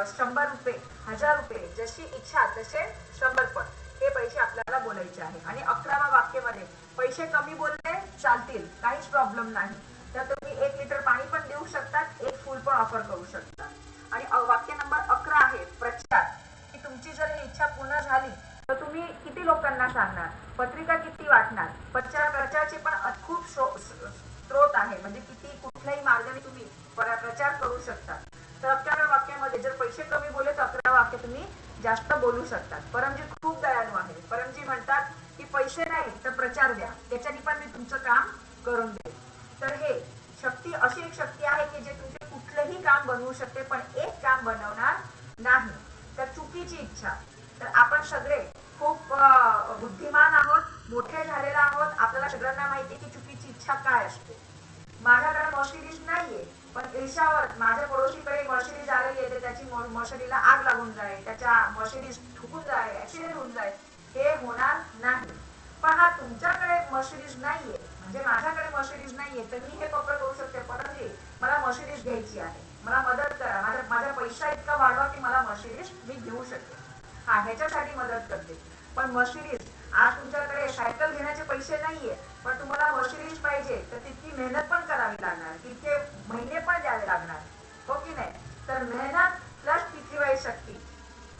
100 रुपये 1000 रुपये, जशी इच्छा तसे समर्पण, हे पैसे आपल्याला बोलायचे आहे। आणि 11व्या वाक्यामध्ये पैसे कमी बोलले चालतील, काहीच प्रॉब्लेम नाही, तर तुम्ही 1 लिटर पाणी पण देऊ शकतात, 1 फूल पण ऑफर करू शकता। आणि वाक्य नंबर 11 आहे प्रचार, की तुमची जर ही इच्छा पूर्ण झाली तर तुम्ही किती लोकांना सांगणार, पत्रिका किती वाटणार। प्रचाराचे पण खूप स्रोत आहे, म्हणजे किती कुठल्याही मार्गाने तुम्ही प्रचार करू शकता। तर 11व्या वाक्यामध्ये जर पैसे कमी बोलले तर 11 वाक्य तुम्ही जास्त बोलू शकतात। परमजी खूप दयाळू आहे। परमजी म्हणतात की पैसे नाही तर प्रचार द्या, त्याच्याने पण मी तुमचं काम करून देईन। तर हे शक्ती अशी एक शक्ती आहे की जे तुमचे कुठलेही काम बनवू शकते, पण एक काम बनवणार नाही, तर चुकीची इच्छा। तर आपण सगळे खूप बुद्धिमान आहोत, मोठे झालेला आहोत, आपल्याला सगळ्यांना माहिती की चुकीची इच्छा काय असते। माझ्याकडे मर्सिडीज नाहीये, पण ईर्ष्यावर माझ्या पडोशीकडे मर्सिडीज आलेली आहे, त्याची मर्सिडीला आग लागून जाईल, त्याच्या मर्सिडीज ठुकून जाईल, ऍक्सिडेंट होऊन जाईल, हे होणार नाही। पण हा तुमच्याकडे मर्सिडीज नाहीये, म्हणजे माझ्याकडे मर्सिडीज नाहीये, तर मी हे पत्र करू शकते, परंतु मला मर्सिडीज घ्यायची आहे, मला मदत करा, माझा पैसा इतका वाढवा की मला मर्सिडीज मी घेऊ शकते। हा, ह्याच्यासाठी मदत करते। पण मर्सिडीज, आज तुमच्याकडे सायकल घेण्याचे पैसे नाहीये, पण तुम्हाला मर्सिडीज पाहिजे, तर तितकी मेहनत पण करावी लागणार, तितके महिने पण द्यावे लागणार, हो की नाही। तर मेहनत प्लस PTHF शक्ती,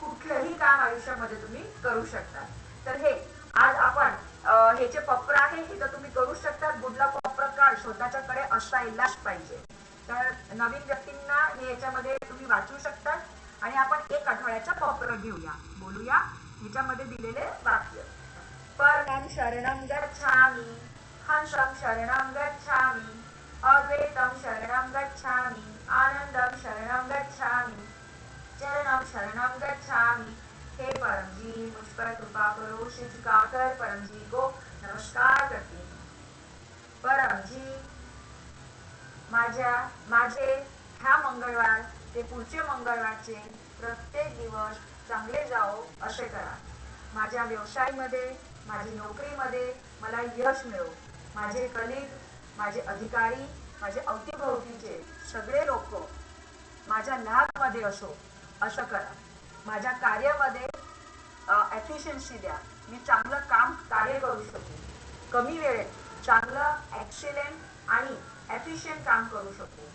कुठलंही काम आयुष्यामध्ये तुम्ही करू शकता। तर हे आज आपण हे जे पप्र आहे हे तर तुम्ही करू शकता। बुडला पप्र कार्ड स्वतःच्याकडे असायलाच पाहिजे। तर नवीन व्यक्तींना हे याच्यामध्ये तुम्ही वाचू शकता आणि आपण एक आठवड्याचा पप्र घेऊया. बोलूया ह्याच्यामध्ये दिलेले वाक्य. परमं शरणं गच्छामि, हंसं शरणं गच्छामि, अद्वैतं शरणं गच्छामि, आनंदं शरणं गच्छामि, चरणं शरणं गच्छामि. हे परम जी, मुझ पर कृपा करो. श्री झुकाकर परम जी को नमस्कार करती हूँ. परम जी, माझे ह्या मंगळवार ते पुढचे मंगळवारचे प्रत्येक दिवस चांगले जाओ असे करा. माझ्या व्यवसायामध्ये, माझी नोकरीमध्ये मला यश मिळो. माझे कलीग, माझे अधिकारी, माझे अवतीभोवतीचे सगळे लोक माझ्या लाभमध्ये असो असं करा. माझ्या कार्यामध्ये एफिशियन्सी द्या. मी चांगलं कार्य करू शकू. कमी वेळेत चांगलं एक्सिलेंट आणि एफिशियंट काम करू शकू.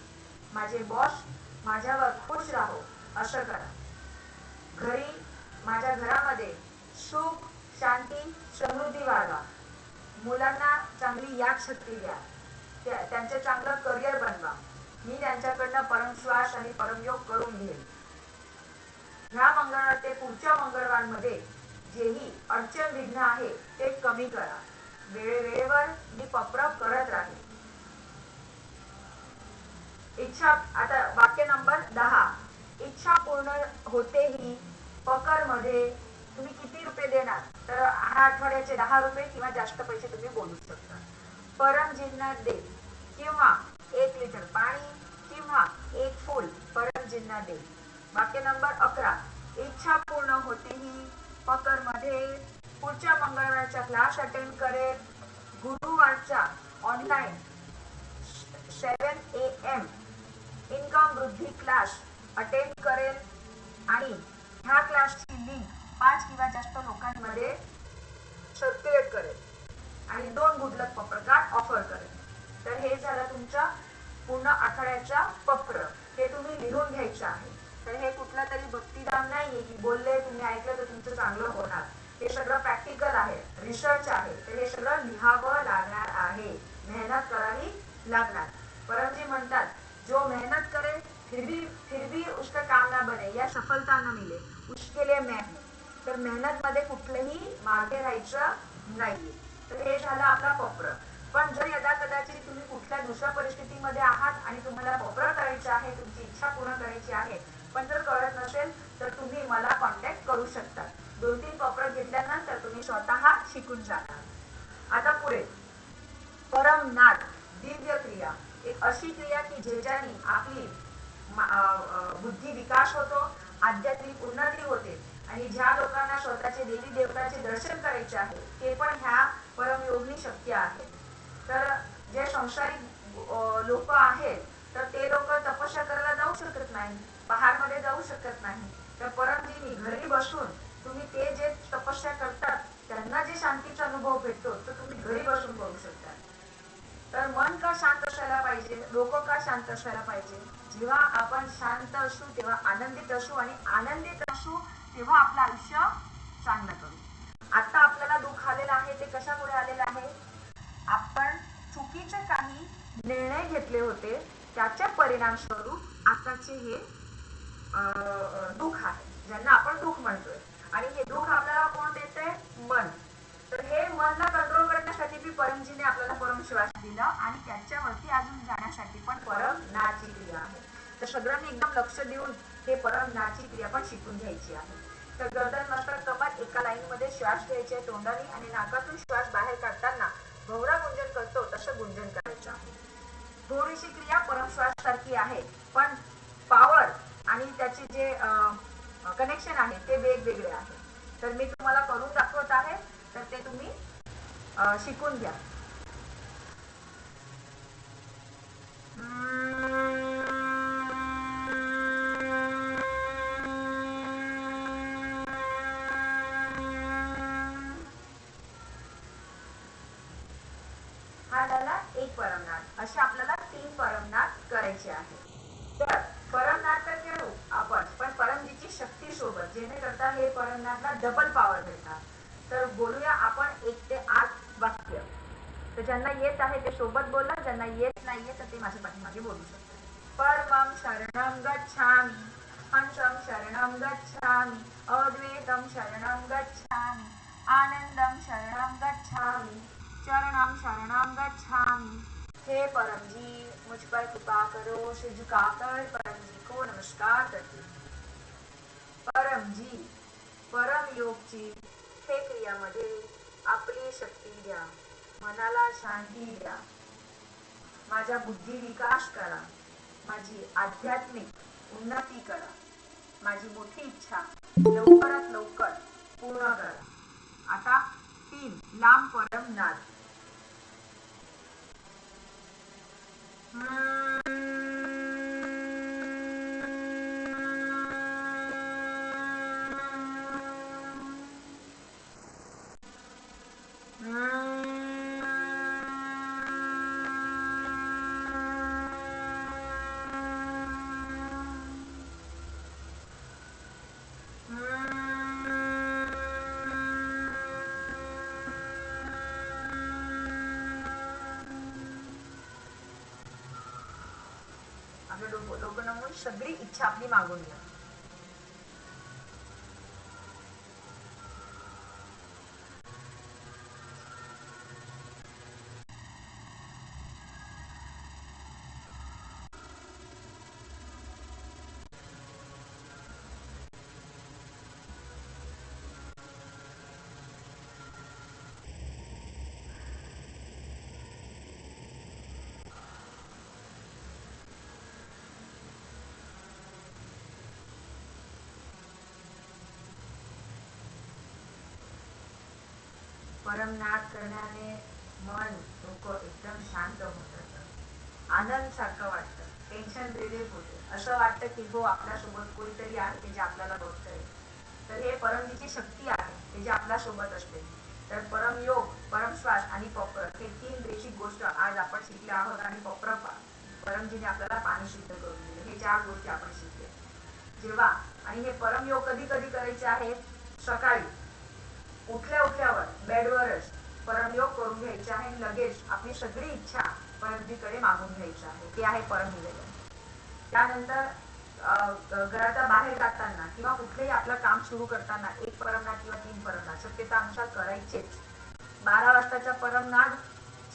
माझे बॉस माझ्यावर खुश राहो असं करा. माझ्या घरामध्ये सुख, शांती, समृद्धी वाढवा. मुलांना चांगली यादशक्ती द्या. त्यांचे चांगलं करिअर बनवा. मी त्यांच्याकडनं परमश्वास आणि परमयोग करून घेईन. ह्या मंगळवार ते पुढच्या मंगळवारमध्ये जेही अडचण विघ्न आहे ते कमी करा. वेळेवर मी पप्र करत राहील. इच्छा. आता वाक्य नंबर 10. इच्छा पूर्ण होतेही पकर मध्ये तुम्ही किती रुपये देणार? तर ह्या आठवड्याचे 10 रुपये किंवा जास्त पैसे तुम्ही बोलू शकता. परमजींना दे किंवा 1 लिटर पाणी किंवा 1 फूल परमजींना दे. वाक्य नंबर 11. इच्छा पूर्ण होतेही पकर मध्ये पुढच्या मंगळवारचा क्लास अटेंड करेल. गुरुवारचा ऑनलाईन 7 AM इन्कम वृद्धी क्लास अटेंड करेल आणि ह्या क्लासची लिंक 5 किंवा जास्त लोकांमध्ये सर्क्युलेट करेल आणि 2 गुडलक पत्रकार ऑफर करेल. तर हे झालं तुमचा पूर्ण आठवड्याचा पत्र. हे तुम्ही लिहून घ्यायचं आहे. तर हे कुठला तरी भक्तिदान नाहीये की बोलले तुम्ही ऐकलं तर तुमचं चांगलं होणार. हे सगळं प्रॅक्टिकल आहे, रिसर्च आहे. तर हे सगळं लिहावं लागणार आहे. मेहनत करावी लागणार. परमजी म्हणतात जो मेहनत करे फिर भी उसका काम ना बने या सफलता न मिले उसके लिए मेहनत. तर मेहनत मध्ये कुठलंही मागे राहायचं नाहीये. तर हे झालं आपला पप्र. पण जर यदा कदाचित तुम्ही कुठल्या दुसऱ्या परिस्थितीमध्ये आहात आणि तुम्हाला पप्र करायचं आहे, तुमची इच्छा पूर्ण करायची आहे, पण जर कळत नसेल तर तुम्ही मला कॉन्टॅक्ट करू शकता. 2-3 पप्र घेतल्यानंतर तुम्ही स्वतः शिकून जाणार. आता पुढे परमनाद दिव्य क्रिया. एक अशी क्रिया की ज्याच्याने आपली बुद्धी विकास होतो, आध्यात्मिक उन्नती होते आणि ज्या लोकांना स्वतःचे देवी देवताचे दर्शन करायचे आहे ते पण ह्या परमयोगनी शक्य आहे. तर जे संसारिक लोक आहेत तर ते लोक तपस्या करायला जाऊ शकत नाही, पहाडमध्ये जाऊ शकत नाही. तर परमजींनी घरी बसून तुम्ही ते जे तपस्या करतात त्यांना जे शांतीचा अनुभव भेटतो तो तुम्ही घरी बसून करू शकता. तर मन का शांत असायला पाहिजे, डोकं का शांत असायला पाहिजे? जेव्हा आपण शांत असू तेव्हा आनंदित असू आणि आनंदित असू तेव्हा आपलं आयुष्य चांगलं करू. आता आपल्याला दुःख आलेलं आहे ते कशामुळे आलेलं आहे? आपण चुकीचे काही निर्णय घेतले होते त्याच्या परिणाम स्वरूप आताचे हे दुःख आहे ज्यांना आपण दुःख म्हणतोय. आणि हे दुःख आपल्याला कोण देते? मन. तर हे मनला कंट्रोल करण्यासाठी बी परमजीने आपल्याला परमश्वास दिला आणि त्याच्यावरती अजून जाण्यासाठी पण परमनाची क्रिया आहे. तर सगळ्यांनी एकदम लक्ष देऊन हे परमनाची क्रिया पण शिकून घ्यायची आहे. तर गर्दन मस्तक कपाट एका लाईन मध्ये श्वास घ्यायचे तोंडाने आणि नाकातून श्वास बाहेर काढताना भोवरा गुंजन करतो तसं गुंजन करायचं आहे. थोडीशी क्रिया परमश्वास सारखी आहे पण पॉवर आणि त्याचे जे कनेक्शन आहे ते वेगवेगळे आहे. तर मी तुम्हाला करून दाखवत आहे तर ते तुम्ही शिकून घ्या. हा झाला एक परमनाद. असे आपल्याला 3 परमनाद करायचे आहे. तर परमनाद तर करू आपण पण परमजीची शक्ती सोबत जेणेकरता हे परमनादला डबल पॉवर भेटणार. तर बोलूया आपण 1 ते 8 वाक्य. तर ज्यांना येत आहे ते सोबत बोला, ज्यांना येत नाहीये तर ते माझ्या पाठीमागे बोलू शकतात. परमं शरणं गच्छामि, हंसं शरणं गच्छामि, अद्वैतं शरणं गच्छामि, आनंदं शरणं गच्छामि, चरणं शरणं गच्छामि। हे परम जी, मुझ पर कृपा करो। सिर झुकाकर परम जी को नमस्कार करती। परम जी, परम योगची हे क्रियामध्ये आपली शक्ती द्या, मनाला शांती द्या, माझा बुद्धी विकास करा, माझी आध्यात्मिक उन्नती करा, माझी मोठी इच्छा लवकरात लवकर पूर्ण करा। आता 3 लांब परम नाद। डोकं नमून सगळी इच्छा आपली मागून घ्या। परमनाद करण्याने मन डोकं एकदम शांत होतं, आनंद सारखं वाटतं, टेन्शन रिलीफ होते, असं वाटतं की हो आपल्यासोबत कोणीतरी आहे ते जे आपल्याला बघतंय। तर हे परमजीची शक्ती आहे ते जे आपल्यासोबत असते। तर परमयोग, परमश्वास आणि पप्र हे 3 बेसिक गोष्ट आज आपण शिकले आहोत आणि परमजीने आपल्याला पाणी शुद्ध करून दिले, हे 4 गोष्टी आपण शिकले। जेव्हा आणि हे परमयोग कधी कधी करायचे आहे, सकाळी उठल्यावर बेडवरच परमयोग करून घ्यायचे आहे, लगेच आपली सगळी इच्छा परमजीकडे मागून घ्यायची आहे, ते आहे परमनिवेदन। त्यानंतर घराच्या बाहेर जाताना किंवा कुठलेही आपलं काम सुरू करताना 1 परमनाद किंवा 3 परमनाद शक्यतानुसार करायचेच। 12 वाजताचा परमनाद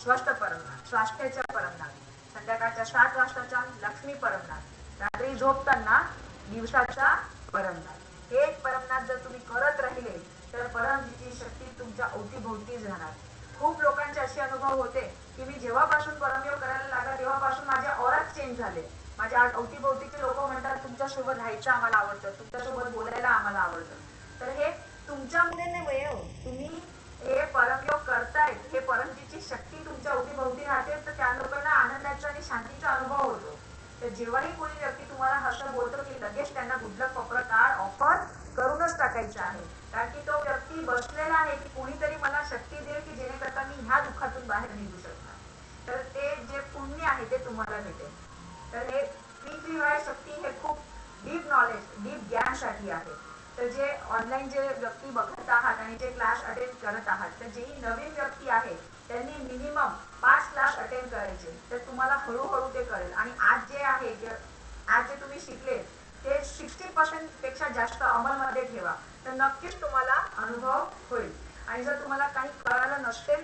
स्वस्थ परमनाद, स्वास्थ्याचा परमनाद, संध्याकाळच्या 7 वाजताचा लक्ष्मी परमनाद, रात्री झोपताना दिवसाचा परमनाद। हे परमनाद जर तुम्ही करत राहिले तर परमजीची शक्ती तुमच्या अवतीभोवतीच राहणार। खूप लोकांचे असे अनुभव होते की मी जेव्हापासून परमयोग करायला लागला तेव्हापासून माझे ऑराच चेंज झाले। माझ्या अवतीभोवतीचे लोक म्हणतात तुमच्यासोबत राहायचं आम्हाला आवडतं, तुमच्यासोबत बोलायला आम्हाला आवडतं। तर हे तुमच्यामध्ये नाही हो, तुम्ही हे परमयोग करतायत, हे परमजीची शक्ती तुमच्या अवतीभोवती राहते, तर त्या लोकांना आनंदाचा आणि शांतीचा अनुभव होतो। तर जेव्हाही कोणी व्यक्ती तुम्हाला असं बोलतो की लगेच त्यांना गुड लक पप्र कार्ड ऑफर करूनच टाकायचं आहे, कारण की तो व्यक्ती बसलेला आहे की कोणीतरी मला शक्ती देईल की जेणेकरता मी ह्या दुःखातून बाहेर निघू शकणार। तर ते जे पुण्य आहे ते तुम्हाला भेटेल। तर हे पीक्रिवाय शक्ती हे खूप डीप नॉलेज, डीप ज्ञानासाठी आहे। तर जे ऑनलाईन जे व्यक्ती बघत आहात आणि जे क्लास अटेंड करत आहात, तर जेही नवीन व्यक्ती आहे त्यांनी मिनिमम 5 क्लास अटेंड करायचे, तर तुम्हाला हळूहळू ते कळेल। आणि आज जे आहे आज जे तुम्ही शिकले ते 60% पेक्षा जास्त अंमलमध्ये ठेवा, तर नक्कीच तुम्हाला अनुभव होईल। आणि जर तुम्हाला काही कळालं नसेल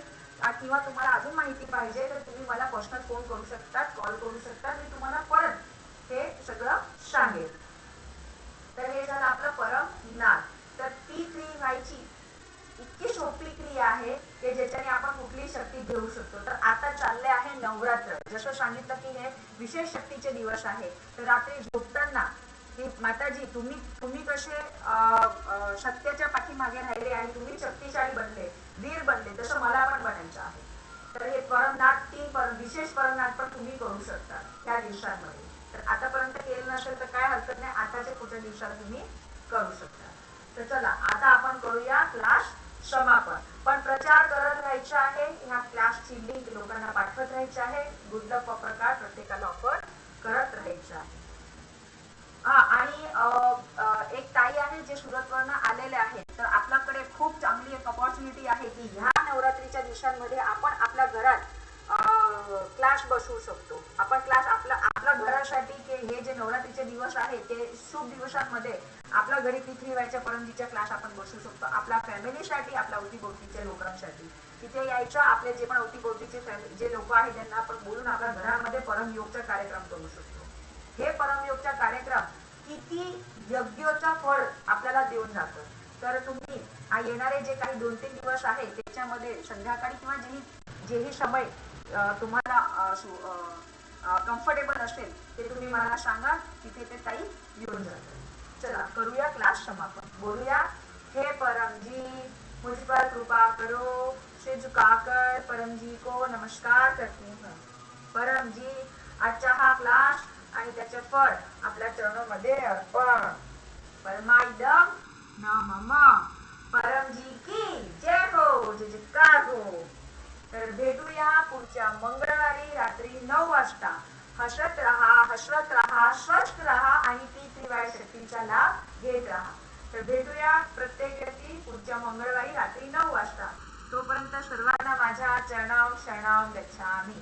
किंवा तुम्हाला अजून माहिती पाहिजे तर तुम्ही मला पर्सनल फोन करू शकता, कॉल करू शकता, मी तुम्हाला परत हे सगळं सांगेल। तर हे झालं आपलं परमनाद। तर ती क्रिया व्हायची इतकी सोपी क्रिया आहे की ज्याच्याने आपण कुठलीही शक्ती घेऊ शकतो। तर आता चालले आहे नवरात्र, जसं सांगितलं की हे विशेष शक्तीचे दिवस आहे। तर रात्री झोपताना की माताजी तुम्ही कसे सत्याच्या पाठीमागे राहिले आणि तुम्ही शक्तिशाली बनले, वीर बनले, तसं मला पण बनायचं आहे। तर हे परमनाद 3 विशेष परमनाद पण तुम्ही करू शकता त्या दिवसांमध्ये। तर आतापर्यंत केलं नसेल तर काय हरकत नाही, आताच्या पुढच्या दिवसात तुम्ही करू शकता। तर चला आता आपण करूया क्लास समापन। पण प्रचार करत राहायचा आहे, ह्या क्लासची लिंक लोकांना पाठवत राहायची आहे, गुड लक पप्र कार्ड प्रत्येकाला ऑफर करत राहायचं आहे। आणि एक ताई आहे जे सुरतवरनं आलेले आहेत, तर आपल्याकडे खूप चांगली एक अपॉर्च्युनिटी आहे की ह्या नवरात्रीच्या दिवसांमध्ये आपण आपल्या घरात क्लास बसवू शकतो। आपण क्लास आपल्या घरासाठी हे जे नवरात्रीचे दिवस आहे ते शुभ दिवसांमध्ये आपल्या घरी पृथ्वीवरच्या परमजीच्या क्लास आपण बसू शकतो. आपल्या फॅमिलीसाठी, आपल्या अवतीभोवतीच्या लोकांसाठी तिथे यायचं. आपले जे पण अवतीभोवतीचे जे लोक आहेत त्यांना आपण बोलून आपल्या घरामध्ये परमयोगचा कार्यक्रम करू शकतो. हे परमयोगचा कार्यक्रम किती यज्ञोचा फळ आपल्याला देऊन जातं. तर तुम्ही येणारे जे काही 2-3 दिवस आहे त्याच्यामध्ये संध्याकाळी किंवा जेही समय तुम्हाला कम्फर्टेबल असेल ते तुम्ही मला सांगा, तिथे ते ताई येऊन जातात. चला करूया क्लास समापन. बोलूया, हे परम जी मुझ पर कृपा करो, सिर झुकाकर परम जी को नमस्कार करते हैं. परम जी आजचा हा क्लास आणि त्याचे फळ आपल्या चरणामध्ये अर्पण. परमाइदम नमः. परमजी की जय हो, जय जयकार हो. तर भेटूया पुढच्या मंगळवारी रात्री 9 वाजता. हसत राहा, हसवत राहा, स्वस्थ राहा आणि ती त्रिवाय शक्तीचा लाभ घेत राहा. तर भेटूया प्रत्येक व्यक्ती पुढच्या मंगळवारी रात्री 9 वाजता. तोपर्यंत सर्वांना माझ्या चरणाव शरणाव गच्छामी.